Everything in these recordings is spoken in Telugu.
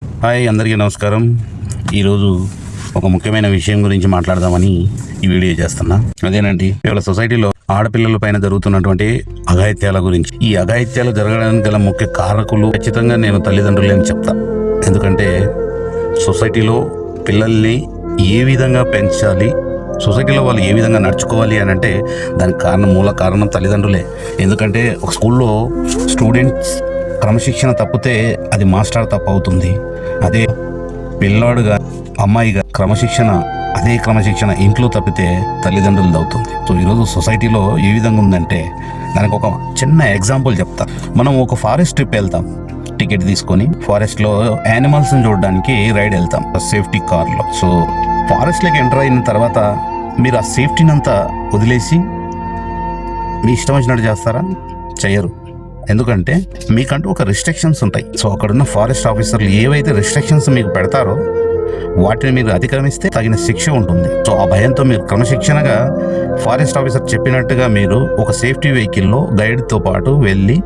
హాయ్, అందరికీ నమస్కారం. ఈరోజు ఒక ముఖ్యమైన విషయం గురించి మాట్లాడదామని ఈ వీడియో చేస్తున్నా. అదేనండి, ఇవాళ సొసైటీలో ఆడపిల్లల పైన జరుగుతున్నటువంటి అఘాయిత్యాల గురించి. ఈ అఘాయిత్యాలు జరగడానికి గల ముఖ్య కారకులు ఖచ్చితంగా నేను తల్లిదండ్రులే అని చెప్తా. ఎందుకంటే సొసైటీలో పిల్లల్ని ఏ విధంగా పెంచాలి, సొసైటీలో వాళ్ళు ఏ విధంగా నడుచుకోవాలి అని అంటే దానికి మూల కారణం తల్లిదండ్రులే. ఎందుకంటే ఒక స్కూల్లో స్టూడెంట్స్ క్రమశిక్షణ తప్పితే అది మాస్టర్ తప్పు అవుతుంది. అదే పిల్లాడుగా అమ్మాయిగా అదే క్రమశిక్షణ ఇంట్లో తప్పితే తల్లిదండ్రులది అవుతుంది. సో ఈరోజు సొసైటీలో ఏ విధంగా ఉందంటే దానికి ఒక చిన్న ఎగ్జాంపుల్ చెప్తా. మనం ఒక ఫారెస్ట్ ట్రిప్ వెళ్తాం, టికెట్ తీసుకొని ఫారెస్ట్లో యానిమల్స్ని చూడడానికి రైడ్ వెళ్తాం సేఫ్టీ కార్లో. సో ఫారెస్ట్లోకి ఎంటర్ అయిన తర్వాత మీరు ఆ సేఫ్టీని అంతా వదిలేసి మీ ఇష్టం వచ్చినట్టు చేస్తారా? చెయ్యరు. ఎందుకంటే మీకంటూ ఒక రిస్ట్రిక్షన్స్ ఉంటాయి. సో అక్కడున్న ఫారెస్ట్ ఆఫీసర్లు ఏవైతే రిస్ట్రిక్షన్స్ మీకు పెడతారో వాటిని మీరు అతిక్రమిస్తే తగిన శిక్ష ఉంటుంది. సో ఆ భయంతో మీరు క్రమశిక్షణగా ఫారెస్ట్ ఆఫీసర్ చెప్పినట్టుగా మీరు ఒక సేఫ్టీ వెహికల్లో గైడ్తో పాటు వెళ్ళి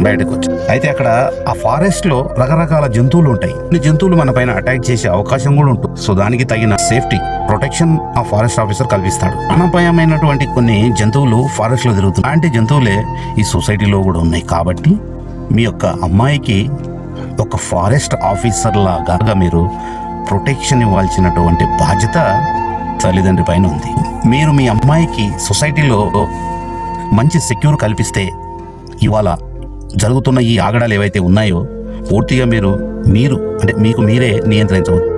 బయటకు వచ్చారు. అయితే అక్కడ ఆ ఫారెస్ట్లో రకరకాల జంతువులు ఉంటాయి. కొన్ని జంతువులు మన పైన అటాక్ చేసే అవకాశం కూడా ఉంటుంది. సో దానికి తగిన సేఫ్టీ ప్రొటెక్షన్ ఆ ఫారెస్ట్ ఆఫీసర్ కల్పిస్తాడు. ప్రాణాపాయమైనటువంటి కొన్ని జంతువులు ఫారెస్ట్లో తిరుగుతున్నాయి. అలాంటి జంతువులే ఈ సొసైటీలో కూడా ఉన్నాయి. కాబట్టి మీ యొక్క అమ్మాయికి ఒక ఫారెస్ట్ ఆఫీసర్ లాగా మీరు ప్రొటెక్షన్ ఇవ్వాల్సినటువంటి బాధ్యత తల్లిదండ్రి పైన ఉంది. మీరు మీ అమ్మాయికి సొసైటీలో మంచి సెక్యూర్ కల్పిస్తే ఇవాళ జరుగుతున్న ఈ ఆగడాలు ఏవైతే ఉన్నాయో పూర్తిగా మీరు అంటే మీకు మీరే నియంత్రించవచ్చు.